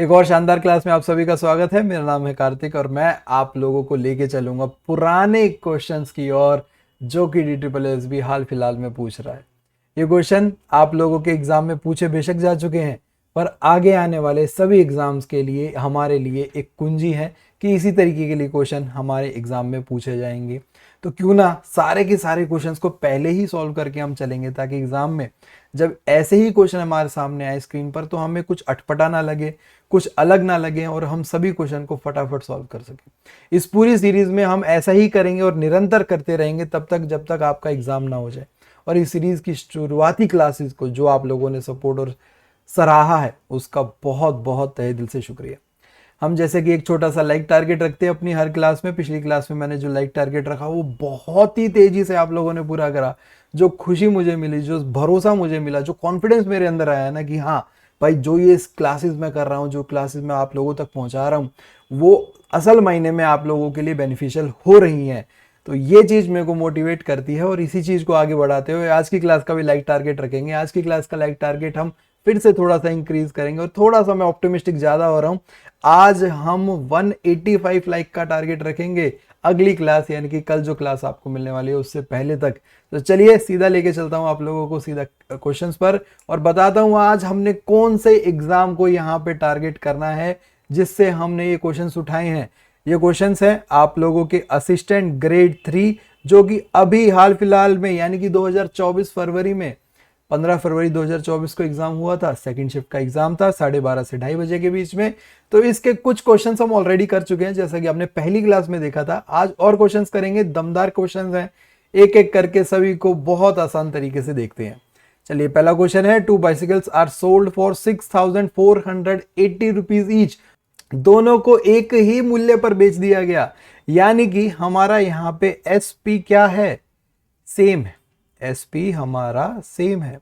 एक और शानदार क्लास में आप सभी का स्वागत है। मेरा नाम है कार्तिक और मैं आप लोगों को लेके चलूंगा पुराने क्वेश्चंस की ओर जो कि DSSB भी हाल फिलहाल में पूछ रहा है। ये क्वेश्चन आप लोगों के एग्जाम में पूछे बेशक जा चुके हैं, पर आगे आने वाले सभी एग्जाम्स के लिए हमारे लिए एक कुंजी है कि इसी तरीके के लिए क्वेश्चन हमारे एग्जाम में पूछे जाएंगे। तो क्यों ना सारे के सारे क्वेश्चंस को पहले ही सॉल्व करके हम चलेंगे, ताकि एग्जाम में जब ऐसे ही क्वेश्चन हमारे सामने आए स्क्रीन पर तो हमें कुछ अटपटा ना लगे, कुछ अलग ना लगे और हम सभी क्वेश्चन को फटाफट सॉल्व कर सकें। इस पूरी सीरीज में हम ऐसा ही करेंगे और निरंतर करते रहेंगे तब तक जब तक आपका एग्जाम ना हो जाए। और इस सीरीज की शुरुआती क्लासेस को जो आप लोगों ने सपोर्ट और सराहा है उसका बहुत बहुत तहे दिल से शुक्रिया। हम जैसे कि एक छोटा सा लाइक टारगेट रखते हैं अपनी हर क्लास में। पिछली क्लास में मैंने जो लाइक टारगेट रखा वो बहुत ही तेजी से आप लोगों ने पूरा करा। जो खुशी मुझे मिली, जो भरोसा मुझे मिला, जो कॉन्फिडेंस मेरे अंदर आया ना कि हाँ भाई, जो ये क्लासेस में कर रहा हूँ, जो क्लासेस में आप लोगों तक पहुंचा रहा हूँ, वो असल मायने में आप लोगों के लिए बेनिफिशियल हो रही हैं। तो ये चीज़ मेरे को मोटिवेट करती है और इसी चीज़ को आगे बढ़ाते हुए आज की क्लास का भी लाइक टारगेट रखेंगे। आज की क्लास का लाइक टारगेट हम फिर से थोड़ा सा इंक्रीज करेंगे और थोड़ा सा मैं ऑप्टिमिस्टिक ज़्यादा हो रहा हूँ। आज हम 185 लाइक का टारगेट रखेंगे अगली क्लास, यानी कि कल जो क्लास आपको मिलने वाली है उससे पहले तक। तो चलिए सीधा लेके चलता हूँ आप लोगों को सीधा क्वेश्चंस पर और बताता हूँ आज हमने कौन से एग्जाम को यहाँ पे टारगेट करना है जिससे हमने ये क्वेश्चंस उठाए हैं। ये क्वेश्चंस हैं आप लोगों के असिस्टेंट ग्रेड 3, जो कि अभी हाल फिलहाल में यानी कि 2024 फरवरी में 15 फरवरी 2024 को एग्जाम हुआ था। सेकंड शिफ्ट का एग्जाम था 12:30 से 2:30 बजे के बीच में। तो इसके कुछ क्वेश्चंस हम ऑलरेडी कर चुके हैं जैसा कि आपने पहली क्लास में देखा था। आज और क्वेश्चंस करेंगे, दमदार क्वेश्चंस हैं, एक एक करके सभी को बहुत आसान तरीके से देखते हैं। चलिए पहला क्वेश्चन है, 2 bicycles are sold for 6,480 rupees each. दोनों को एक ही मूल्य पर बेच दिया गया, यानी कि हमारा यहाँ पे एसपी क्या है, सेम है। एसपी हमारा सेम है,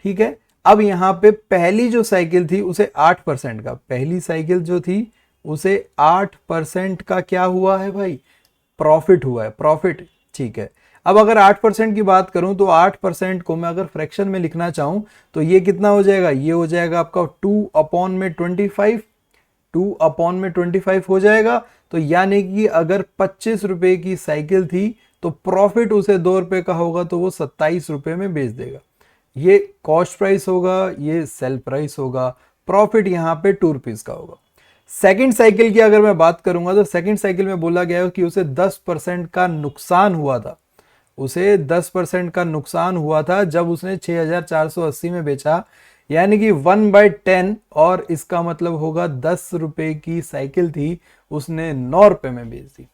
ठीक है। अब यहां पे पहली जो साइकिल थी उसे 8% का, पहली साइकिल जो थी उसे 8% का क्या हुआ है भाई, प्रॉफिट हुआ है, प्रॉफिट, ठीक है। अब अगर 8% की बात करूं तो 8% को मैं अगर फ्रैक्शन में लिखना चाहूं तो ये कितना हो जाएगा, ये हो जाएगा आपका 2/25, 2/25 हो जाएगा। तो यानी कि अगर 25 रुपए की साइकिल थी तो प्रॉफिट उसे 2 रुपए का होगा तो वो 27 रुपए में बेच देगा। ये कॉस्ट प्राइस होगा, ये सेल प्राइस होगा, प्रॉफिट यहाँ पे 2 रुपीज का होगा। सेकंड साइकिल की अगर मैं बात करूंगा तो सेकंड साइकिल में बोला गया है कि उसे 10% का नुकसान हुआ था, उसे 10% का नुकसान हुआ था जब उसने 6,480 में बेचा, यानी कि 1/10, और इसका मतलब होगा 10 रुपए की साइकिल थी, उसने 9 रुपए में बेच दी।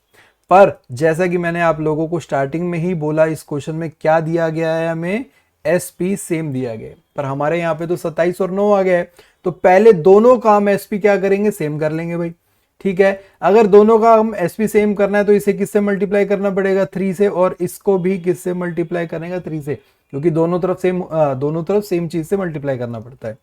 पर जैसा कि मैंने आप लोगों को स्टार्टिंग में ही बोला, इस क्वेश्चन में क्या दिया गया है, हमें एसपी सेम दिया गया, पर हमारे यहाँ पे तो 27 और 9 आ गया है। तो पहले दोनों का हम एसपी क्या करेंगे, सेम कर लेंगे भाई, ठीक है। अगर दोनों का हम एसपी सेम करना है तो इसे किससे मल्टीप्लाई करना पड़ेगा, 3 से, और इसको भी किससे मल्टीप्लाई करेगा, 3 से, क्योंकि दोनों तरफ सेम चीज से मल्टीप्लाई करना पड़ता है।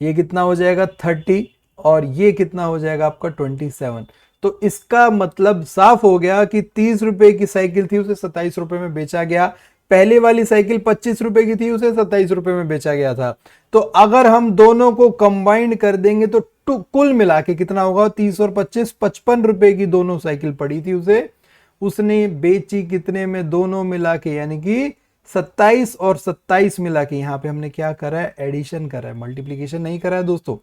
ये कितना हो जाएगा 30 और ये कितना हो जाएगा आपका 27। तो इसका मतलब साफ हो गया कि 30 रुपए की साइकिल थी उसे 27 रुपए में बेचा गया, पहले वाली साइकिल 25 रुपए की थी उसे 27 रुपए में बेचा गया था। तो अगर हम दोनों को कंबाइंड कर देंगे तो कुल मिला के कितना होगा, 30 और 25, 55 रुपए की दोनों साइकिल पड़ी थी उसे, उसने बेची कितने में, दोनों मिला के, यानी कि 27 और 27 मिला के। यहां पे हमने क्या करा है, एडिशन करा है, मल्टीप्लीकेशन नहीं करा है दोस्तों,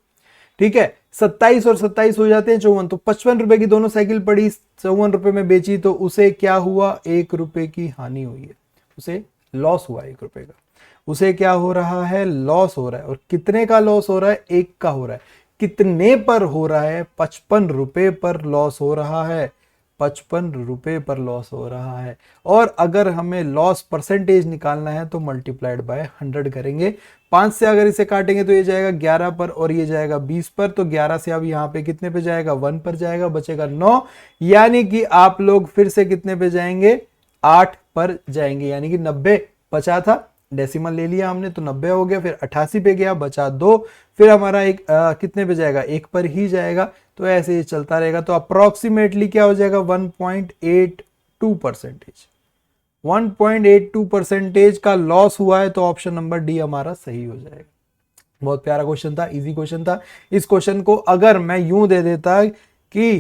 ठीक है। 27 और 27 हो जाते हैं 54, तो 55 रुपए की दोनों साइकिल पड़ी, 54 रुपए में बेची, तो उसे क्या हुआ, 1 रुपए की हानि हुई है, उसे लॉस हुआ 1 रुपए का, उसे क्या हो रहा है, लॉस हो रहा है। और कितने का लॉस हो रहा है, 1 का हो रहा है। कितने पर हो रहा है, 55 रुपए पर लॉस हो रहा है, 55 रुपए पर लॉस हो रहा है। और अगर हमें लॉस परसेंटेज निकालना है तो मल्टीप्लाइड बाय 100 करेंगे। 5 से अगर इसे काटेंगे तो ये जाएगा 11 पर और ये जाएगा 20 पर, तो 11 से अब यहाँ पे कितने पे जाएगा, 1 पर जाएगा, बचेगा 9, यानी कि आप लोग फिर से कितने पे जाएंगे, 8 पर जाएंगे, यानी कि 90 बचा था, डेसिमल ले लिया हमने तो 90 हो गया, फिर 88 पे गया, बचा 2, फिर हमारा एक कितने पे जाएगा, 1 पर ही जाएगा। तो ऐसे ही चलता रहेगा। तो अप्रोक्सीमेटली क्या हो जाएगा, 1.82%, 1.82% का लॉस हुआ है, तो ऑप्शन नंबर डी हमारा सही हो जाएगा। बहुत प्यारा क्वेश्चन था, इजी क्वेश्चन था। इस क्वेश्चन को अगर मैं यूं दे देता कि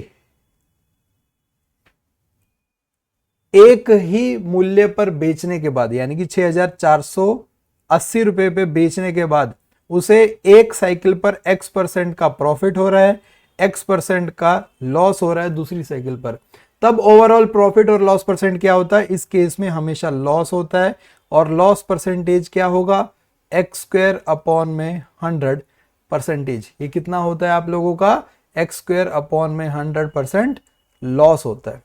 एक ही मूल्य पर बेचने के बाद, यानी कि 6,480 रुपए पे बेचने के बाद उसे एक साइकिल पर x% का प्रॉफिट हो रहा है, x% का लॉस हो रहा है दूसरी साइकिल पर, तब ओवरऑल प्रॉफिट और लॉस परसेंट क्या होता है? इस केस में हमेशा लॉस होता है, और लॉस परसेंटेज क्या होगा? x² अपॉन में 100%। ये कितना होता है आप लोगों का? x² अपॉन में 100% लॉस होता है।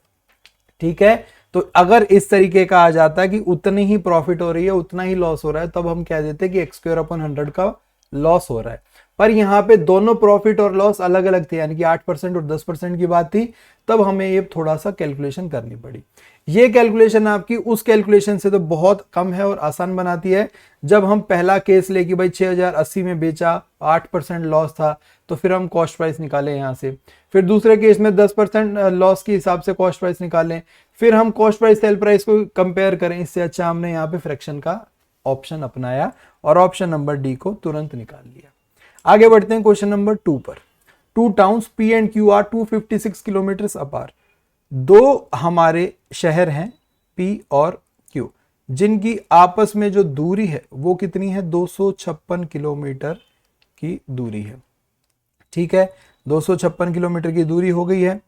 ठीक है, तो अगर इस तरीके का आ जाता है कि उतनी ही प्रॉफिट हो रही है उतना ही लॉस हो रहा है, तब हम कह देते हैं कि x² अपॉन 100 का लॉस हो रहा है। पर यहां पे दोनों प्रॉफिट और लॉस अलग अलग थे, यानी कि 8% और 10% की बात थी, तब हमें ये थोड़ा सा कैलकुलेशन करनी पड़ी। ये कैलकुलेशन आपकी उस कैलकुलेशन से तो बहुत कम है और आसान बनाती है। जब हम पहला केस ले कि भाई 6,080 में बेचा, 8% लॉस था, तो फिर हम कॉस्ट प्राइस निकालें यहां से। फिर दूसरे केस में 10% लॉस के हिसाब से कॉस्ट प्राइस निकालें, फिर हम कॉस्ट प्राइस सेल प्राइस को कंपेयर करें। इससे अच्छा हमने यहाँ पे फ्रैक्शन का ऑप्शन अपनाया और ऑप्शन नंबर डी को तुरंत निकाल लिया। आगे बढ़ते हैं क्वेश्चन नंबर 2 पर। Two towns P and Q R 256 kilometre अपार। दो हमारे शहर हैं पी और क्यू, जिनकी आपस में जो दूरी है वो कितनी है? 256 किलोमीटर की दूरी है। ठीक है, 256 किलोमीटर की दूरी हो गई है।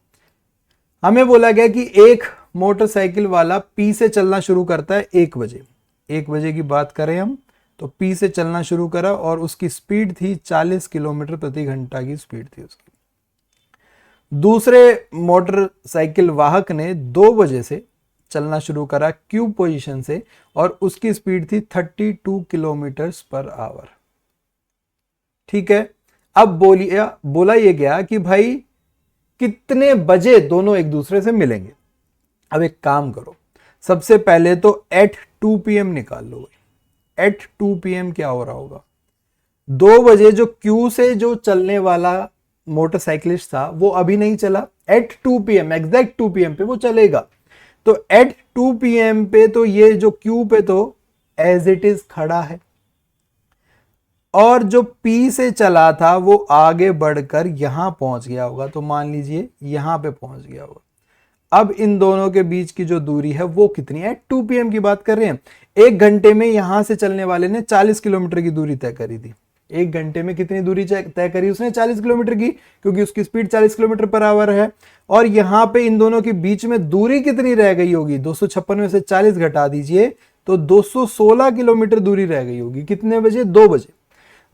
हमें बोला गया कि एक मोटरसाइकिल वाला पी से चलना शुरू करता है 1 बजे। 1 बजे की बात करें हम, तो पी से चलना शुरू करा और उसकी स्पीड थी 40 किलोमीटर प्रति घंटा की स्पीड थी उसकी। दूसरे मोटरसाइकिल वाहक ने 2 बजे से चलना शुरू करा क्यू पोजीशन से और उसकी स्पीड थी 32 किलोमीटर पर आवर। ठीक है, अब बोला ये गया कि भाई कितने बजे दोनों एक दूसरे से मिलेंगे। अब एक काम करो, सबसे पहले तो एट 2 PM निकाल लो। एट 2 PM क्या हो रहा होगा? 2 बजे जो क्यू से जो चलने वाला मोटरसाइकिलिस्ट था वो अभी नहीं चला, एट 2 PM, एग्जैक्ट 2 PM पे वो चलेगा। तो एट 2 PM पे तो ये जो क्यू पे तो एज इट इज खड़ा है, और जो पी से चला था वो आगे बढ़कर यहां पहुंच गया होगा। तो मान लीजिए यहां पे पहुंच गया होगा। अब इन दोनों के बीच की जो दूरी है वो कितनी है? 2 PM की बात कर रहे हैं। 1 घंटे में यहां से चलने वाले ने 40 किलोमीटर की दूरी तय करी थी। 1 घंटे में कितनी दूरी तय करी उसने? 40 किलोमीटर की, क्योंकि उसकी स्पीड 40 किलोमीटर पर आवर है। और यहां पे इन दोनों के बीच में दूरी कितनी रह गई होगी? 256 में से 40 घटा दीजिए तो 216 किलोमीटर दूरी रह गई होगी। कितने बजे? 2 बजे।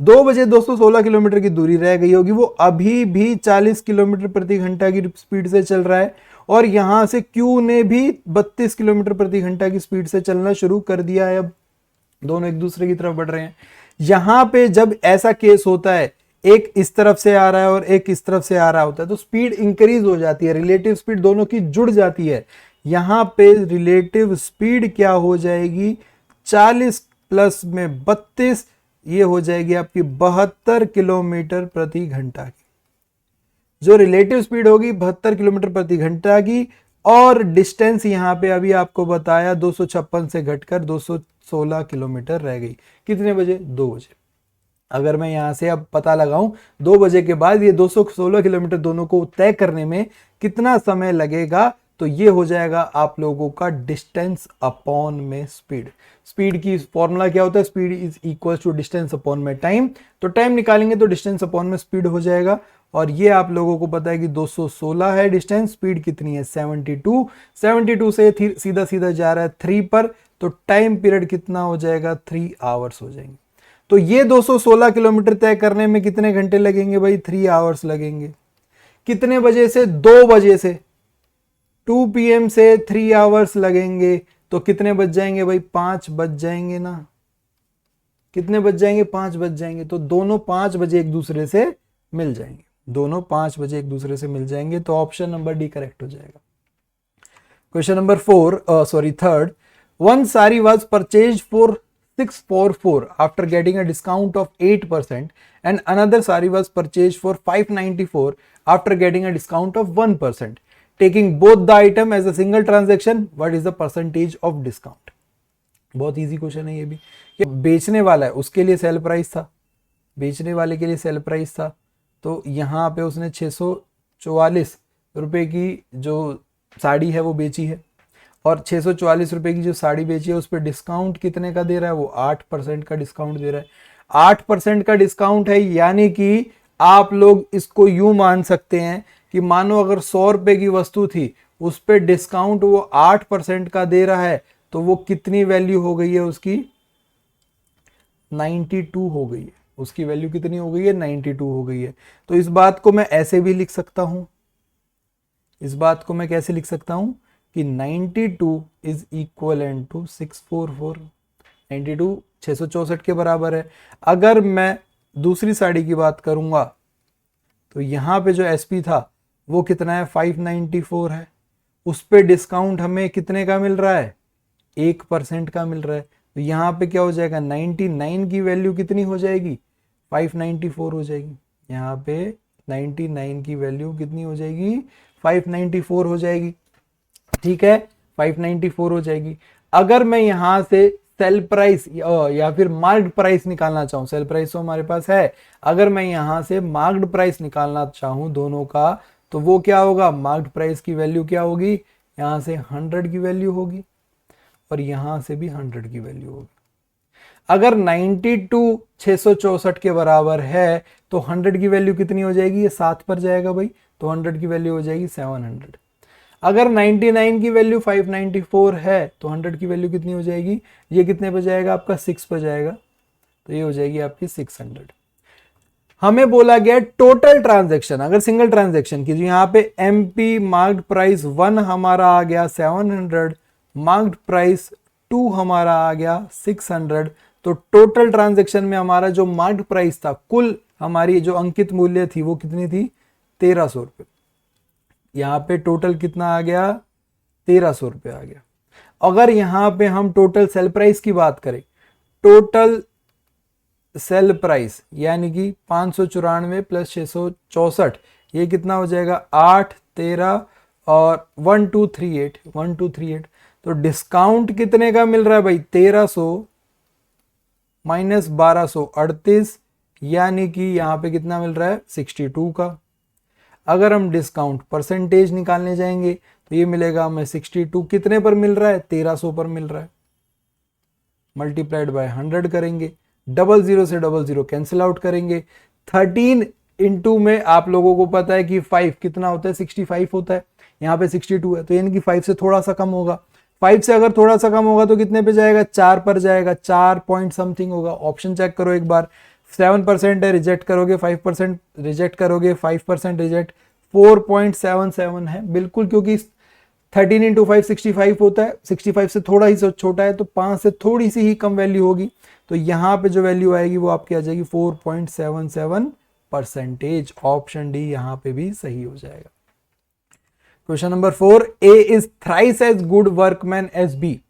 2 बजे 216 किलोमीटर की दूरी रह गई होगी। वो अभी भी 40 किलोमीटर प्रति घंटा की स्पीड से चल रहा है, और यहां से क्यू ने भी 32 किलोमीटर प्रति घंटा की स्पीड से चलना शुरू कर दिया है। अब दोनों एक दूसरे की तरफ बढ़ रहे हैं। यहां पे जब ऐसा केस होता है, एक इस तरफ से आ रहा है और एक इस तरफ से आ रहा होता है, तो स्पीड इंक्रीज हो जाती है, रिलेटिव स्पीड दोनों की जुड़ जाती है। यहां पे रिलेटिव स्पीड क्या हो जाएगी? 40 प्लस में 32, ये हो जाएगी आपकी 72 किलोमीटर प्रति घंटा की। जो रिलेटिव स्पीड होगी 72 किलोमीटर प्रति घंटा की, और डिस्टेंस यहां पे अभी आपको बताया 256 से घटकर 216 किलोमीटर रह गई। कितने बजे? 2 बजे। अगर मैं यहां से अब पता लगाऊं 2 बजे के बाद ये 216 किलोमीटर दोनों को तय करने में कितना समय लगेगा, तो ये हो जाएगा आप लोगों का डिस्टेंस अपॉन में स्पीड। स्पीड की फॉर्मूला क्या होता है? Speed is equal to distance upon में टाइम। तो टाइम निकालेंगे तो डिस्टेंस अपॉन में स्पीड हो जाएगा, और ये आप लोगों को पता है कि 216 है डिस्टेंस, स्पीड कितनी है? 72। 72 से सीधा सीधा जा रहा है 3 पर, तो टाइम पीरियड कितना हो जाएगा? 3 आवर्स हो जाएंगे। तो ये 216 किलोमीटर तय करने में कितने घंटे लगेंगे भाई? 3 आवर्स लगेंगे। कितने बजे से? 2 बजे से। 2 PM से 3 आवर्स लगेंगे, तो कितने बज जाएंगे भाई? 5 बज जाएंगे ना। कितने बज जाएंगे? 5 बज जाएंगे। तो दोनों 5 बजे एक दूसरे से मिल जाएंगे। दोनों 5 बजे एक दूसरे से मिल जाएंगे, तो ऑप्शन नंबर डी करेक्ट हो जाएगा। Question number 3rd, one sari was purchased for 644 after getting a discount of 8%, and another sari was purchased for 594 after getting a discount of 1%. Taking both the item as a single transaction, what is the percentage of discount? बहुत easy question है ये भी। कि बेचने वाला है उसके लिए सेल प्राइस था बेचने वाले के लिए सेल प्राइस था, तो यहाँ पे उसने 644 रुपये की जो साड़ी है वो बेची है, और 644 रुपये की जो साड़ी बेची है उस पर डिस्काउंट कितने का दे रहा है, वो 8% का डिस्काउंट दे रहा है। 8% का डिस्काउंट है, यानी कि आप लोग इसको यूं मान सकते हैं कि मानो अगर 100 रुपए की वस्तु थी, उस पर डिस्काउंट वो 8% का दे रहा है, तो वो कितनी वैल्यू हो गई है उसकी, 92 हो गई है। उसकी वैल्यू कितनी हो गई है, 92 हो गई है। तो इस बात को मैं ऐसे भी लिख सकता हूं, इस बात को मैं कैसे लिख सकता हूं कि 92 इज इक्वल टू 644। 92 664 के बराबर है। अगर मैं दूसरी साड़ी की बात करूंगा तो यहां पे जो एसपी था वो कितना है, 594 है। उस पे डिस्काउंट हमें कितने का मिल रहा है, 1% का मिल रहा है। तो यहाँ पे क्या हो जाएगा, 99 की वैल्यू कितनी हो जाएगी, 594 हो जाएगी। यहाँ पे 99 की वैल्यू कितनी हो जाएगी, 594 हो जाएगी। ठीक है, 594 हो जाएगी। अगर मैं यहां से सेल प्राइस या फिर मार्क्ड प्राइस निकालना चाहूं, सेल प्राइस तो हमारे पास है, अगर मैं यहां से मार्क्ड प्राइस निकालना चाहूं दोनों का, तो वो क्या होगा, मार्क्ड प्राइस की वैल्यू क्या होगी, यहां से 100 की वैल्यू होगी और यहां से भी 100 की वैल्यू होगी। अगर 92 664 के बराबर है तो 100 की वैल्यू कितनी हो जाएगी, ये 7 पर जाएगा भाई, तो 100 की वैल्यू हो जाएगी 700। अगर 99 की वैल्यू 594 है तो 100 की वैल्यू कितनी हो जाएगी, ये कितने पर जाएगा आपका, 6 पर जाएगा, तो ये हो जाएगी आपकी 600। हमें बोला गया टोटल ट्रांजैक्शन, अगर सिंगल ट्रांजैक्शन की, जो यहाँ पे एमपी मार्क्ड प्राइस 1 हमारा आ गया 700, मार्क्ड प्राइस 2 हमारा आ गया 600, तो टोटल ट्रांजैक्शन में हमारा जो मार्क्ड प्राइस था, कुल हमारी जो अंकित मूल्य थी वो कितनी थी, 1300 रुपये। यहाँ पे टोटल कितना आ गया, 1300 रुपये आ गया। अगर यहाँ पे हम टोटल सेल प्राइस की बात करें, टोटल सेल प्राइस यानी कि 594 प्लस 664, ये कितना हो जाएगा, 8 13 और 1238। तो डिस्काउंट कितने का मिल रहा है भाई, 1300 माइनस 1238, यानी कि यहाँ पे कितना मिल रहा है, 62 का। अगर हम डिस्काउंट परसेंटेज निकालने जाएंगे तो ये मिलेगा हमें 62 कितने पर मिल रहा है, 1300 पर मिल रहा है, मल्टीप्लाइड बाय 100 करेंगे, 00 से 00 कैंसिल आउट करेंगे। 13 इंटू में आप लोगों को पता है कि 5 कितना होता है, 65 होता है, यहाँ पे 62 है, तो यानी कि 5 से थोड़ा सा कम होगा। 5 से अगर थोड़ा सा कम होगा तो कितने पे जाएगा, 4 पर जाएगा, 4 पॉइंट समथिंग होगा। ऑप्शन चेक करो एक बार, 7% है, रिजेक्ट करोगे 5%, रिजेक्ट करोगे 5% रिजेक्ट, 4.77 है बिल्कुल, क्योंकि 13 इंटू 5 65 होता है, 65 से थोड़ा ही छोटा है, तो 5 से थोड़ी सी ही कम वैल्यू होगी, तो यहाँ पे जो वैल्यू आएगी वो आपकी आ जाएगी 4.77%। ऑप्शन डी यहाँ पे भी सही हो जाएगा। Question number 4, A is thrice as good workman as B,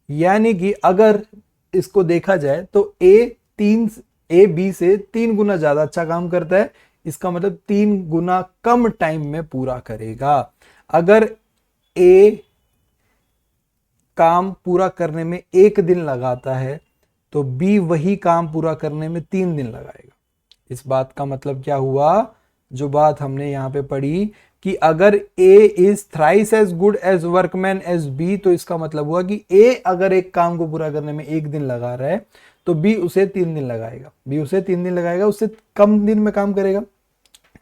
यानी कि अगर इसको देखा जाए तो ए बी से 3 गुना ज्यादा अच्छा काम करता है, इसका मतलब 3 गुना कम टाइम में पूरा करेगा। अगर ए काम पूरा करने में 1 दिन लगाता है तो बी वही काम पूरा करने में 3 दिन लगाएगा। इस बात का मतलब क्या हुआ, जो बात हमने यहां पे पढ़ी कि अगर A is thrice as good as workman as B, तो इसका मतलब हुआ कि ए अगर एक काम को पूरा करने में 1 दिन लगा रहा है तो बी उसे 3 दिन लगाएगा, बी उसे 3 दिन लगाएगा, उससे कम दिन में काम करेगा।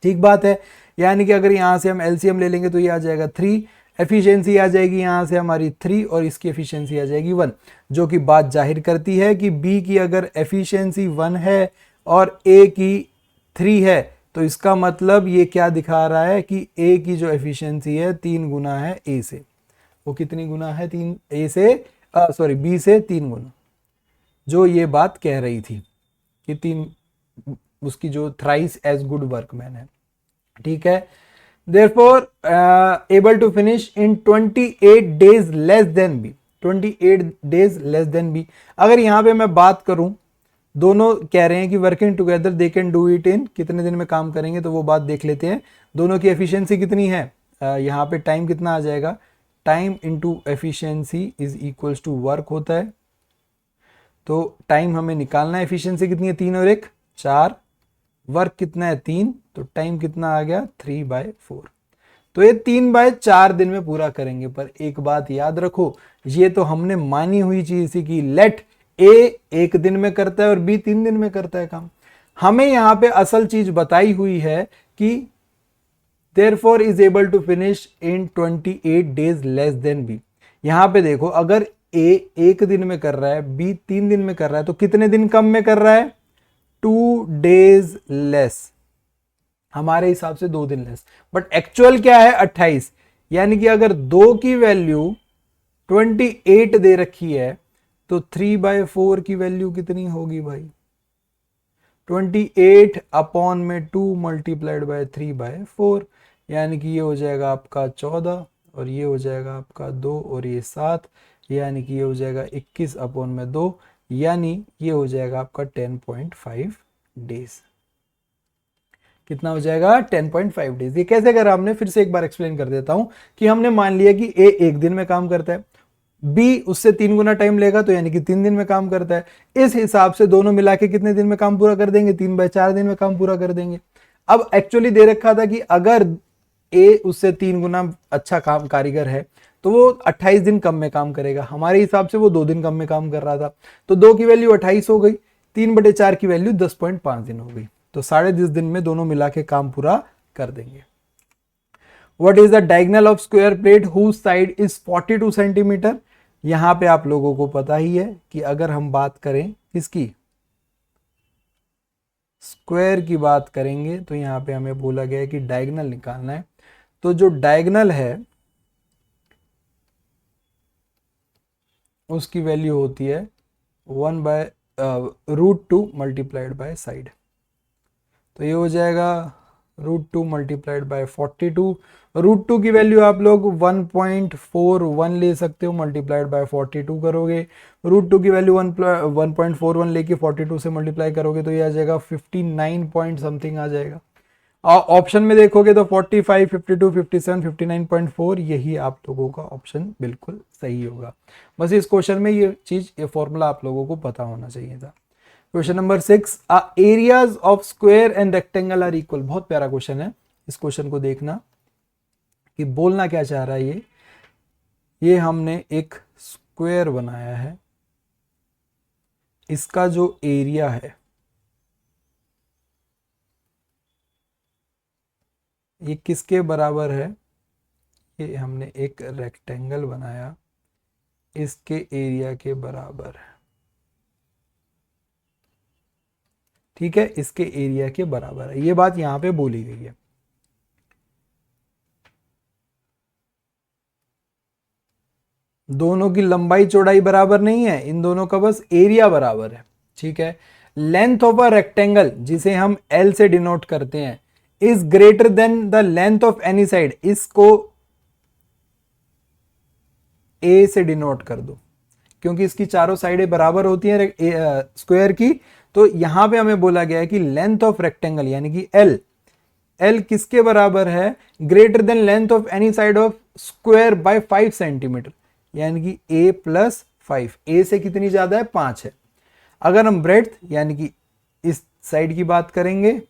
ठीक बात है, यानी कि अगर यहां से हम एलसीएम ले लेंगे तो ये आ जाएगा 3, एफिशिएंसी आ जाएगी यहां से हमारी 3 और इसकी एफिशिएंसी आ जाएगी 1, जो कि बात जाहिर करती है कि बी की अगर एफिशिएंसी 1 है और ए की 3 है, तो इसका मतलब ये क्या दिखा रहा है कि ए की जो एफिशिएंसी है 3 गुना है ए से। वो कितनी गुना है, 3 ए से बी से 3 गुना, जो ये बात कह रही थी कि 3 उसकी जो थ्राइस एज गुड वर्कमैन है। ठीक है, therefore able to finish in 28 days less than B, 28 days less than B। अगर यहाँ पे मैं बात करूं, दोनों कह रहे हैं कि working together they can do it in कितने दिन में काम करेंगे, तो वो बात देख लेते हैं। दोनों की एफिशिएंसी कितनी है, यहाँ पे टाइम कितना आ जाएगा, time into efficiency is equals to work होता है, तो टाइम हमें निकालना है, एफिशिएंसी कितनी है, 3 और 1 4, वर्क कितना है 3, तो टाइम कितना आ गया 3/4। तो ये 3/4 दिन में पूरा करेंगे। पर एक बात याद रखो, ये तो हमने मानी हुई चीज थी कि लेट ए 1 दिन में करता है और बी 3 दिन में करता है काम। हमें यहां पे असल चीज बताई हुई है कि therefore is able to finish in 28 days less than B। यहां पे देखो, अगर A 1 दिन में कर रहा है, B 3 दिन में कर रहा है, तो कितने दिन कम में कर रहा है 2 days लेस। हमारे हिसाब से 2 दिन लेस, बट एक्चुअल क्या है 28। यानी कि अगर 2 की वैल्यू 28 दे रखी है तो 3/4 की वैल्यू कितनी होगी भाई 28 अपॉन में 2 मल्टीप्लाइड बाय 3/4, यानी कि ये हो जाएगा आपका 14 और ये हो जाएगा आपका 2 और ये 7, यानी कि ये हो जाएगा 21 अपॉन में 2, यानी ये हो जाएगा आपका 10.5 डेज। कितना हो जाएगा 10.5 डेज। ये कैसे करा हमने, फिर से एक बार एक्सप्लेन कर देता हूं कि हमने मान लिया कि ए 1 दिन में काम करता है, बी उससे 3 गुना टाइम लेगा, तो यानी कि 3 दिन में काम करता है। इस हिसाब से दोनों मिला के कितने दिन में काम पूरा कर देंगे 3/4 दिन में काम पूरा कर देंगे। अब एक्चुअली दे रखा था कि अगर ए उससे 3 गुना अच्छा काम कारीगर है तो वो 28 दिन कम में काम करेगा। हमारे हिसाब से वो 2 दिन कम में काम कर रहा था, तो 2 की वैल्यू 28 हो गई, 3/4 की वैल्यू 10.5 दिन हो गई, तो 10.5 दिन में दोनों मिला के काम पूरा कर देंगे। What is the diagonal of square plate whose side is 42 centimetre. यहां पे आप लोगों को पता ही है कि अगर हम बात करें किसकी, स्क्वायर की बात करेंगे, तो यहां पे हमें बोला गया है कि डायगोनल निकालना है। तो जो डायगोनल है उसकी वैल्यू होती है 1/√2 मल्टीप्लाइड बाय साइड। तो ये हो जाएगा √2 मल्टीप्लाइड बाय 42। √2 की वैल्यू आप लोग 1.41 ले सकते हो, मल्टीप्लाइड बाय 42 करोगे। √2 की वैल्यू 1.41 लेके 42 से मल्टीप्लाई करोगे तो ये आ जाएगा 59 पॉइंट समथिंग आ जाएगा। ऑप्शन में देखोगे तो 45, 52, 57, 59.4, यही आप लोगों का ऑप्शन बिल्कुल सही होगा। बस इस क्वेश्चन में ये फॉर्मूला आप लोगों को पता होना चाहिए था। Question number 6, areas of square and rectangle are equal. बहुत प्यारा क्वेश्चन है, इस क्वेश्चन को देखना कि बोलना क्या चाह रहा है। ये हमने एक स्क्वायर बनाया है, इसका जो एरिया है ये किसके बराबर है, ये हमने एक रेक्टेंगल बनाया, इसके एरिया के बराबर है। ठीक है, इसके एरिया के बराबर है, ये बात यहां पे बोली गई है। दोनों की लंबाई चौड़ाई बराबर नहीं है, इन दोनों का बस एरिया बराबर है। ठीक है, लेंथ ऑफ अ रेक्टेंगल जिसे हम एल से डिनोट करते हैं is greater than the length of any side, इसको ए से डिनोट कर दो क्योंकि इसकी चारों साइडें बराबर होती हैं स्क्वायर की। तो यहां पे हमें बोला गया है कि लेंथ ऑफ रेक्टेंगल यानी कि एल, एल किसके बराबर है, greater than length of any side of square by 5 centimetre, यानी कि ए प्लस 5, ए से कितनी ज्यादा है 5 है। अगर हम ब्रेड्थ यानी कि इस साइड की बात करेंगे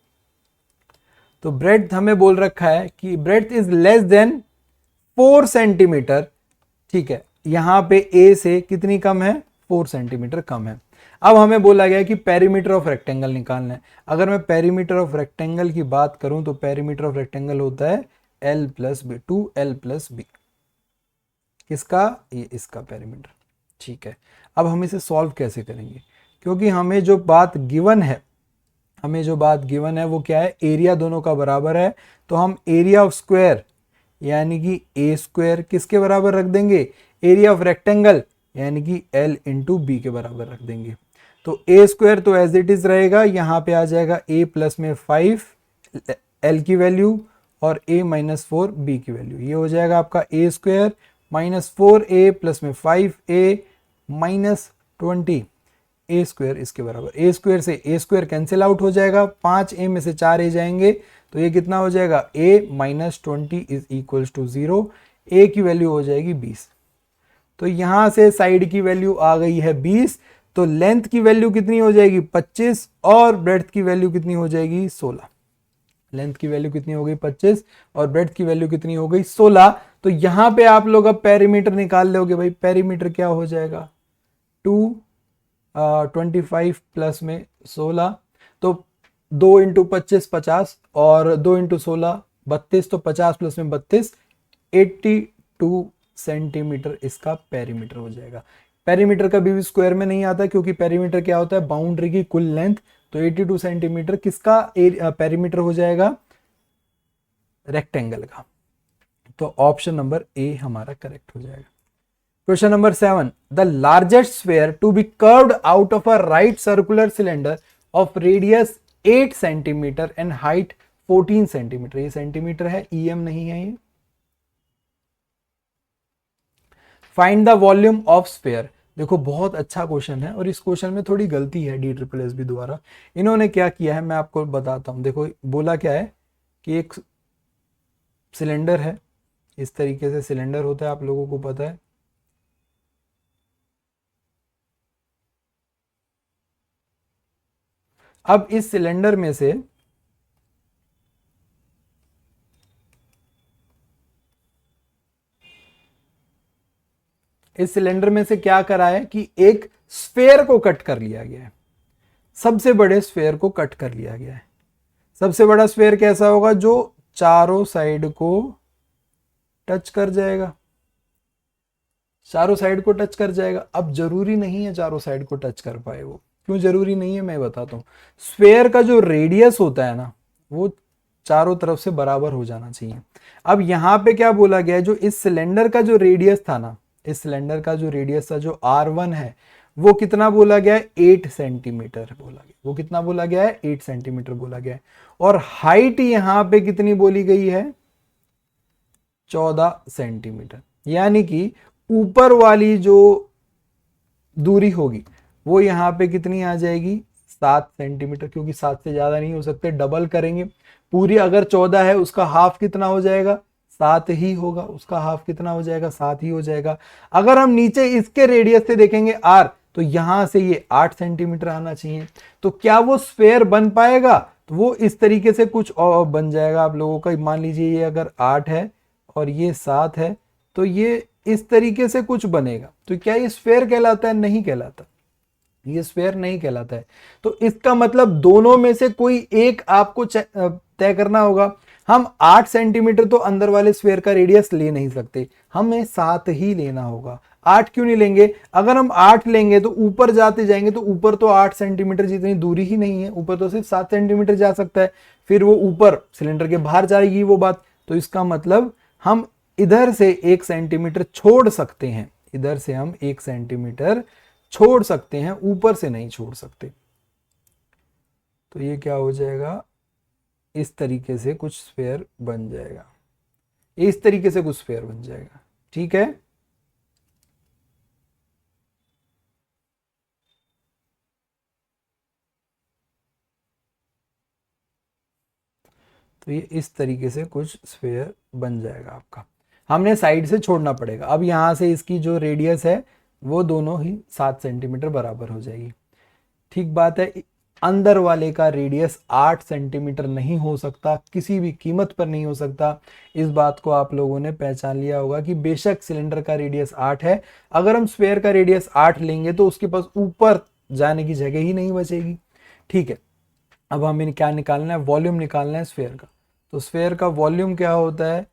तो ब्रेड्थ हमें बोल रखा है कि breadth is less than 4 centimetre. ठीक है, यहां पे ए से कितनी कम है 4 सेंटीमीटर कम है। अब हमें बोला गया है कि पेरीमीटर ऑफ रेक्टेंगल निकालना है। अगर मैं पेरीमीटर ऑफ रेक्टेंगल की बात करूं तो पेरीमीटर ऑफ रेक्टेंगल होता है L plus B, 2L plus B. किसका, ये इसका पेरीमीटर। ठीक है, अब हम इसे सॉल्व कैसे करेंगे, क्योंकि हमें जो बात गिवन है वो क्या है, एरिया दोनों का बराबर है। तो हम एरिया ऑफ स्क्वायर यानी कि ए स्क्वायर किसके बराबर रख देंगे, एरिया ऑफ रेक्टेंगल यानी कि एल इंटू बी के बराबर रख देंगे। तो ए स्क्वायर तो एज इट इज रहेगा, यहां पे आ जाएगा ए प्लस में 5 एल की वैल्यू और ए माइनस 4 बी की वैल्यू। ये हो जाएगा आपका ए स्क्वायर माइनस 4a प्लस में 5a माइनस 20 ए स्क्वायर इसके बराबर। ए स्क्वायर से ए स्क्वायर कैंसिल आउट हो जाएगा, 5a में से 4a जाएंगे तो ये कितना हो जाएगा a minus 20 is equals to 0। A की वैल्यू हो जाएगी 20। तो यहां से साइड की वैल्यू आ गई है 20, तो लेंथ की वैल्यू कितनी हो जाएगी 25 और ब्रेड्थ की वैल्यू कितनी हो जाएगी 16। लेंथ की वैल्यू कितनी हो गई 25 और ब्रेड्थ की वैल्यू कितनी हो गई 16। तो यहां पे आप लोग अब पेरीमीटर निकाल लोगे भाई। पेरीमीटर क्या हो जाएगा 25 प्लस में 16, तो 2 × 25 50 और 2 × 16 32, तो 50 प्लस में 32 82 सेंटीमीटर इसका पेरीमीटर हो जाएगा। पेरीमीटर कभी भी स्क्वायर में नहीं आता क्योंकि पेरीमीटर क्या होता है बाउंड्री की कुल लेंथ। तो 82 सेंटीमीटर किसका पेरीमीटर हो जाएगा रेक्टेंगल का। तो ऑप्शन नंबर ए हमारा करेक्ट हो जाएगा। Question number 7, the largest sphere to be curved out of a right circular cylinder of radius 8 centimetre and height 14 centimetre. ये सेंटीमीटर है, ईएम नहीं है ये। Find the volume of sphere. देखो बहुत अच्छा क्वेश्चन है और इस क्वेश्चन में थोड़ी गलती है DSSB द्वारा। इन्होंने क्या किया है मैं आपको बताता हूं। देखो बोला क्या है कि एक सिलेंडर है, इस तरीके से सिलेंडर होता है, आप लोगों को पता है। अब इस सिलेंडर में से क्या करा है कि एक स्फेयर को कट कर लिया गया है। सबसे बड़े स्फेयर को कट कर लिया गया है। सबसे बड़ा स्फेयर कैसा होगा जो चारों साइड को टच कर जाएगा। चारों साइड को टच कर जाएगा। अब जरूरी नहीं है चारों साइड को टच कर पाए वो। क्यों जरूरी नहीं है मैं बताता हूं। स्फेयर का जो रेडियस होता है ना वो चारों तरफ से बराबर हो जाना चाहिए। अब यहां पे क्या बोला गया है जो इस सिलेंडर का जो रेडियस था ना, इस सिलेंडर का जो रेडियस था जो R1 है वो कितना बोला गया है 8 सेंटीमीटर बोला गया। वो कितना बोला गया है 8 सेंटीमीटर बोला गया है। और हाइट यहां पे कितनी बोली गई है 14 सेंटीमीटर। यानी कि ऊपर वाली जो दूरी होगी वो यहां पे कितनी आ जाएगी 7 सेंटीमीटर, क्योंकि 7 से ज्यादा नहीं हो सकते। डबल करेंगे पूरी, अगर 14 है उसका हाफ कितना हो जाएगा 7 ही होगा। उसका हाफ कितना हो जाएगा 7 ही हो जाएगा। अगर हम नीचे इसके रेडियस से देखेंगे R, तो यहां से ये 8 सेंटीमीटर आना चाहिए। तो क्या वो स्फेयर बन पाएगा, तो वो इस तरीके से कुछ और बन जाएगा आप लोगों का। मान लीजिए ये अगर 8 है और ये 7 है तो ये इस तरीके से कुछ बनेगा। तो क्या ये स्फेयर कहलाता है? नहीं कहलाता, ये स्फेयर नहीं कहलाता है। तो इसका मतलब दोनों में से कोई एक आपको तय करना होगा। हम 8 सेंटीमीटर तो अंदर वाले स्फेयर का रेडियस ले नहीं सकते, हमें 7 ही लेना होगा। 8 क्यों नहीं लेंगे? अगर हम 8 लेंगे तो ऊपर जाते जाएंगे तो ऊपर तो 8 सेंटीमीटर जितनी दूरी ही नहीं है, ऊपर तो सिर्फ 7 सेंटीमीटर जा सकता है। फिर वो ऊपर सिलेंडर के बाहर जाएगी वो बात। तो इसका मतलब हम इधर से 1 सेंटीमीटर छोड़ सकते हैं, इधर से हम 1 सेंटीमीटर छोड़ सकते हैं, ऊपर से नहीं छोड़ सकते। तो ये क्या हो जाएगा इस तरीके से कुछ स्फेयर बन जाएगा। इस तरीके से कुछ स्फेयर बन जाएगा। ठीक है, तो ये इस तरीके से कुछ स्फेयर बन जाएगा आपका। हमने साइड से छोड़ना पड़ेगा। अब यहां से इसकी जो रेडियस है वो दोनों ही 7 सेंटीमीटर बराबर हो जाएगी। ठीक बात है। अंदर वाले का रेडियस 8 सेंटीमीटर नहीं हो सकता, किसी भी कीमत पर नहीं हो सकता। इस बात को आप लोगों ने पहचान लिया होगा कि बेशक सिलेंडर का रेडियस 8 है, अगर हम स्फेयर का रेडियस 8 लेंगे तो उसके पास ऊपर जाने की जगह ही नहीं बचेगी। ठीक है, अब हमें क्या निकालना है? वॉल्यूम निकालना है स्फेयर का। तो स्फेयर का वॉल्यूम क्या होता है?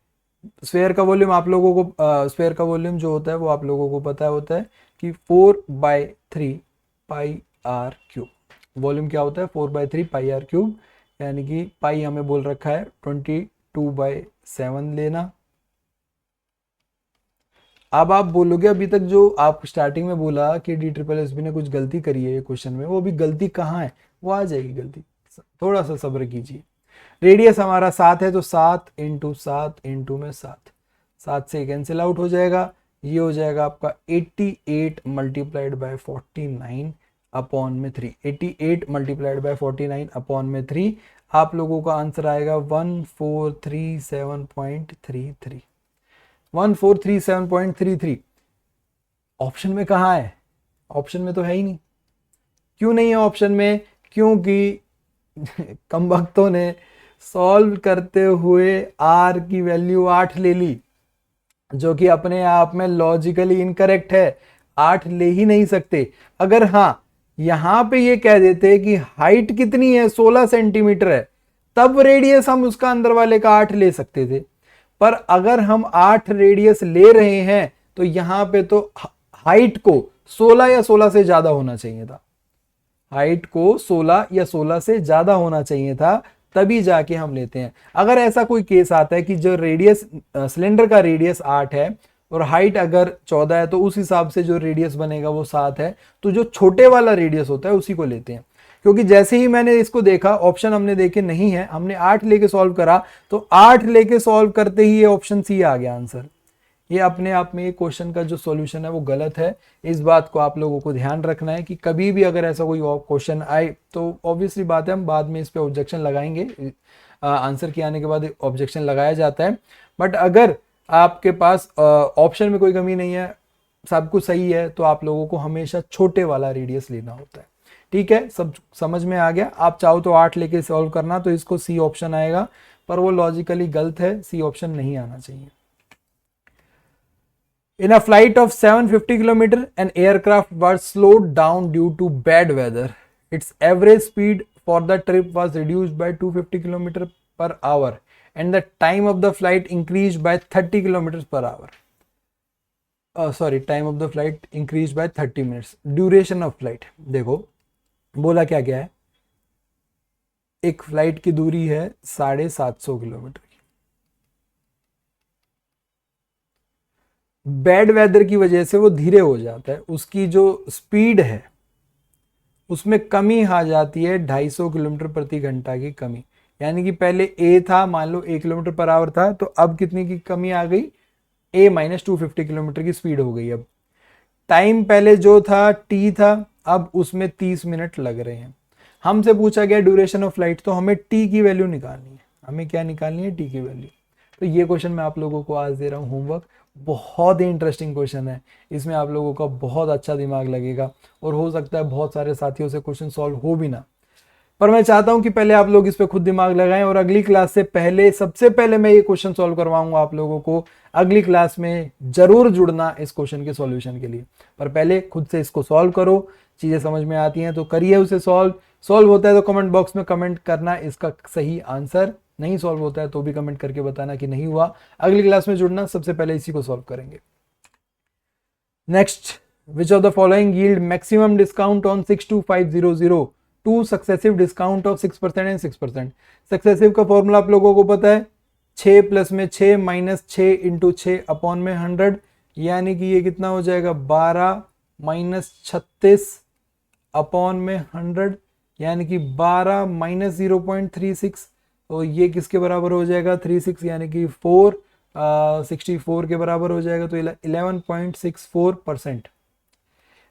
स्फेयर का वॉल्यूम आप लोगों को स्फेयर का वॉल्यूम जो होता है वो आप लोगों को पता होता है कि 4/3 पाई आर क्यूब। वॉल्यूम क्या होता है 4/3 पाई आर क्यूब, यानी कि पाई हमें बोल रखा है 22/7 लेना। अब आप बोलोगे अभी तक जो आप स्टार्टिंग में बोला कि DSSB ने कुछ गलती करी है ये क्वेश्चन में, वो भी गलती कहाँ है? वो आ जाएगी गलती, थोड़ा सा सब्र कीजिए। रेडियस हमारा 7 है तो 7 × 7 × में 7, 7 से कैंसिल आउट हो जाएगा। ये हो जाएगा आपका 88 मल्टीप्लाइड बाय 49 अपॉन में 3। 88 मल्टीप्लाइड बाय 49 अपॉन में 3। आप लोगों का आंसर आएगा 1437.33। 1437.33 ऑप्शन में कहाँ है? ऑप्शन में तो है ही नहीं। क्यों नहीं है ऑप्शन में? क्योंकि कमबख्तों ने सॉल्व करते हुए r की वैल्यू 8 ले ली, जो कि अपने आप में लॉजिकली इनकरेक्ट है। 8 ले ही नहीं सकते। अगर हाँ यहां पे ये कह देते कि हाइट कितनी है, 16 सेंटीमीटर है, तब रेडियस हम उसका अंदर वाले का 8 ले सकते थे। पर अगर हम 8 रेडियस ले रहे हैं तो यहां पे तो हाइट को 16 या 16 से ज्यादा होना चाहिए था। हाइट को 16 या 16 से ज्यादा होना चाहिए था, तभी जाके हम लेते हैं। अगर ऐसा कोई केस आता है कि जो रेडियस सिलेंडर का रेडियस 8 है और हाइट अगर 14 है, तो उस हिसाब से जो रेडियस बनेगा वो 7 है, तो जो छोटे वाला रेडियस होता है उसी को लेते हैं। क्योंकि जैसे ही मैंने इसको देखा, ऑप्शन हमने देखे नहीं है, हमने 8 लेके सॉल्व करा, तो 8 लेके सॉल्व करते ही ये ऑप्शन सी आ गया आंसर। ये अपने आप में ये क्वेश्चन का जो सॉल्यूशन है वो गलत है। इस बात को आप लोगों को ध्यान रखना है कि कभी भी अगर ऐसा कोई क्वेश्चन आए तो ऑब्वियसली बात है हम बाद में इस पे ऑब्जेक्शन लगाएंगे। आंसर के आने के बाद ऑब्जेक्शन लगाया जाता है। बट अगर आपके पास ऑप्शन में कोई कमी नहीं है, सब कुछ सही है, तो आप लोगों को हमेशा छोटे वाला रेडियस लेना होता है। ठीक है, सब समझ में आ गया। आप चाहो तो 8 लेके सॉल्व करना, तो इसको सी ऑप्शन आएगा, पर वो लॉजिकली गलत है, सी ऑप्शन नहीं आना चाहिए। In a flight of 750 km, an aircraft was slowed down due to bad weather. Its average speed for the trip was reduced by 250 km per hour, and the time of the flight increased by 30 km per hour. Time of the flight increased by 30 minutes. Duration of flight. देखो बोला क्या क्या है, एक flight की दूरी है 750 kilometre. Bad weather की वजह से वो धीरे हो जाता है, उसकी जो स्पीड है उसमें कमी आ जाती है 250 किलोमीटर प्रति घंटा की कमी। यानी कि पहले ए था, मान लो 1 किलोमीटर पर आवर था, तो अब कितनी की कमी आ गई? ए माइनस 250 किलोमीटर की स्पीड हो गई। अब टाइम पहले जो था टी था, अब उसमें 30 मिनट लग रहे हैं। हमसे पूछा गया ड्यूरेशन ऑफ फ्लाइट, तो हमें टी की वैल्यू निकालनी है। हमें क्या निकालनी है? टी की वैल्यू। तो ये क्वेश्चन मैं आप लोगों को आज दे रहा हूँ होमवर्क। बहुत ही इंटरेस्टिंग क्वेश्चन है, इसमें आप लोगों का बहुत अच्छा दिमाग लगेगा और हो सकता है बहुत सारे साथियों से क्वेश्चन सॉल्व हो भी ना। पर मैं चाहता हूं कि पहले आप लोग इस पे खुद दिमाग लगाएं, और अगली क्लास से पहले सबसे पहले मैं ये क्वेश्चन सॉल्व करवाऊंगा आप लोगों को। अगली क्लास में जरूर जुड़ना इस क्वेश्चन के सॉल्यूशन के लिए। पर पहले खुद से इसको सॉल्व करो, चीजें समझ में आती हैं तो करिए उसे सॉल्व होता है तो कमेंट बॉक्स में कमेंट करना इसका सही आंसर, नहीं सॉल्व होता है तो भी कमेंट करके बताना कि नहीं हुआ। अगली क्लास में जुड़ना, सबसे पहले इसी को सॉल्व करेंगे। Next, which of the following yield maximum discount on 62500, two successive discount of 6% and 6%। Successive का फॉर्मूला आप लोगों को पता है, 6 प्लस में 6 माइनस 6 इंटू 6 अपॉन में 100, यानी कि ये कितना हो जाएगा? 12 माइनस 36 अपॉन में 100, यानी कि 12 माइनस 0.36, तो ये किसके बराबर हो जाएगा? 36, यानी कि 64 के बराबर हो जाएगा, तो 11.64%।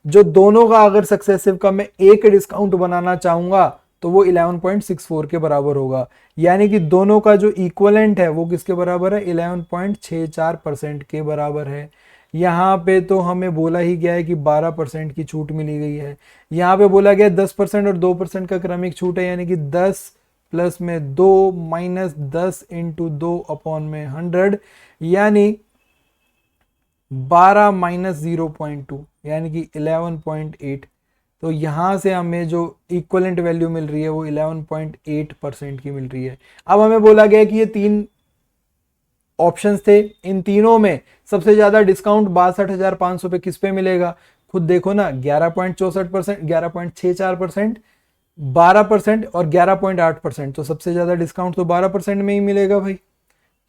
जो दोनों का अगर सक्सेसिव का मैं एक डिस्काउंट बनाना चाहूंगा तो वो 11.64 के बराबर होगा, यानी कि दोनों का जो इक्वलेंट है वो किसके बराबर है? 11.64% के बराबर है। यहाँ पे तो हमें बोला ही गया है कि 12% की छूट मिली गई है। यहाँ पे बोला गया 10% और 2% का क्रमिक छूट है, यानी कि 10 प्लस में 2 माइनस 10 इंटू 2 अपॉन में 100, यानी 12 माइनस 0.2, यानी कि 11.8। तो यहां से हमें जो इक्वलेंट वैल्यू मिल रही है वो 11.8% की मिल रही है। अब हमें बोला गया कि ये 3 ऑप्शंस थे, इन तीनों में सबसे ज्यादा डिस्काउंट 62,500 पे किस पे मिलेगा? खुद देखो ना, 11.64%, 11.64%, 12% और 11.8%, तो सबसे ज्यादा डिस्काउंट तो 12% में ही मिलेगा भाई।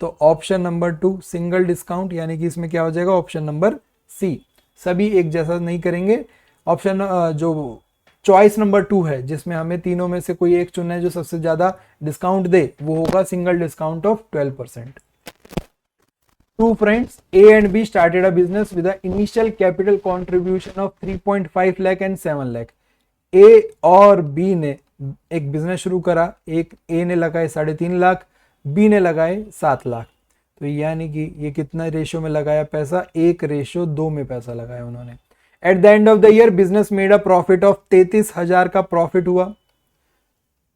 तो ऑप्शन नंबर 2 सिंगल डिस्काउंट, यानी कि इसमें क्या हो जाएगा? Option number C. सभी एक जैसा नहीं करेंगे। ऑप्शन जो चॉइस नंबर 2 है, जिसमें हमें तीनों में से कोई एक चुनना है जो सबसे ज्यादा डिस्काउंट दे, वो होगा single discount of 12%। Two friends A and B started a business with an initial capital contribution of 3.5 lakh and 7 lakh. A और B ने एक बिजनेस शुरू करा, एक A ने लगाए 3.5 लाख, B ने लगाए 7 लाख। तो यानी कि ये कितना रेशियो में लगाया पैसा? 1:2 में पैसा लगाया उन्होंने। At the end of the year business made a profit of 33,000 का प्रॉफिट हुआ।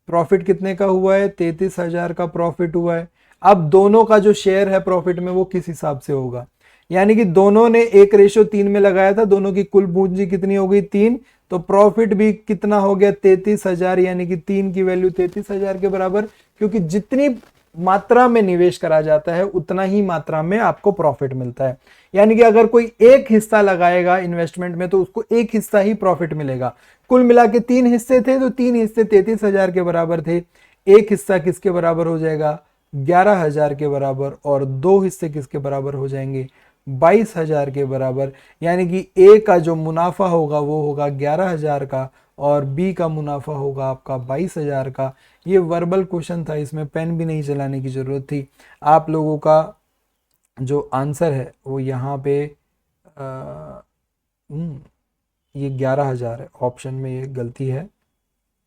प्रॉफिट कितने का हुआ है? 33,000 का प्रॉफिट हुआ है। अब दोनों का जो शेयर है प्रॉफिट में वो किस हिसाब से होगा? यानी कि दोनों ने 1:3 में लगाया था, दोनों की कुल पूंजी कितनी हो गई? 3। तो प्रॉफिट भी कितना हो गया? 33,000, यानी कि 3 की वैल्यू 33,000 के बराबर। क्योंकि जितनी मात्रा में निवेश करा जाता है उतना ही मात्रा में आपको प्रॉफिट मिलता है। यानी कि अगर कोई एक हिस्सा लगाएगा इन्वेस्टमेंट में तो उसको एक हिस्सा ही प्रॉफिट मिलेगा। कुल मिला के 3 हिस्से थे तो 3 हिस्से 33,000 के बराबर थे। एक हिस्सा किसके बराबर हो जाएगा? 11,000 के बराबर। और 2 हिस्से किसके बराबर हो जाएंगे? 22,000 के बराबर। यानी कि ए का जो मुनाफा होगा वो होगा 11,000 का और बी का मुनाफा होगा आपका 22,000 का। ये वर्बल क्वेश्चन था, इसमें पेन भी नहीं चलाने की जरूरत थी। आप लोगों का जो आंसर है वो यहाँ पे ये 11,000 है। ऑप्शन में ये गलती है।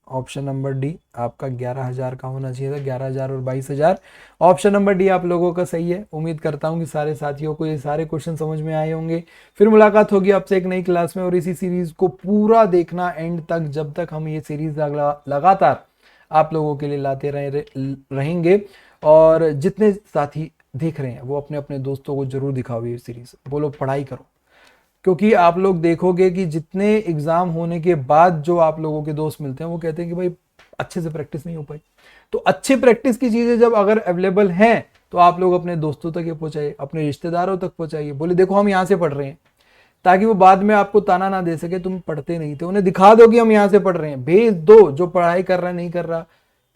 ऑप्शन नंबर डी आपका 11,000 का होना चाहिए था, 11,000 और 22,000। ऑप्शन नंबर डी आप लोगों का सही है। उम्मीद करता हूँ कि सारे साथियों को ये सारे क्वेश्चन समझ में आए होंगे। फिर मुलाकात होगी आपसे एक नई क्लास में, और इसी सीरीज को पूरा देखना एंड तक, जब तक हम ये सीरीज लगातार आप लोगों के लिए लाते रहेंगे। और जितने साथी देख रहे हैं वो अपने अपने दोस्तों को जरूर दिखाओ ये सीरीज, बोलो पढ़ाई करो। क्योंकि आप लोग देखोगे कि जितने एग्जाम होने के बाद जो आप लोगों के दोस्त मिलते हैं वो कहते हैं कि भाई अच्छे से प्रैक्टिस नहीं हो पाई। तो अच्छी प्रैक्टिस की चीजें जब अगर अवेलेबल हैं तो आप लोग अपने दोस्तों तक ये पहुंचाइए, अपने रिश्तेदारों तक पहुंचाइए, बोले देखो हम यहाँ से पढ़ रहे हैं, ताकि वो बाद में आपको ताना ना दे सके तुम पढ़ते नहीं थे। उन्हें दिखा दो कि हम यहाँ से पढ़ रहे हैं, भेज दो। जो पढ़ाई कर रहा है नहीं कर रहा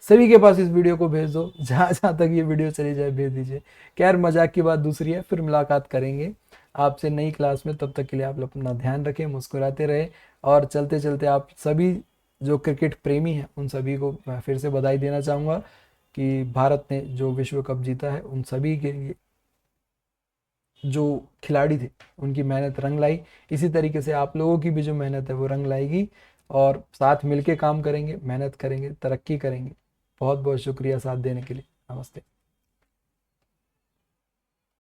सभी के पास इस वीडियो को भेज दो, जहां जहां तक ये वीडियो चली जाए भेज दीजिए। खैर मजाक की बात दूसरी है। फिर मुलाकात करेंगे आपसे नई क्लास में, तब तक के लिए आप लोग अपना ध्यान रखें, मुस्कुराते रहे। और चलते चलते आप सभी जो क्रिकेट प्रेमी हैं उन सभी को मैं फिर से बधाई देना चाहूँगा कि भारत ने जो विश्व कप जीता है उन सभी के लिए जो खिलाड़ी थे उनकी मेहनत रंग लाई। इसी तरीके से आप लोगों की भी जो मेहनत है वो रंग लाएगी, और साथ मिलके काम करेंगे, मेहनत करेंगे, तरक्की करेंगे। बहुत बहुत शुक्रिया साथ देने के लिए। नमस्ते।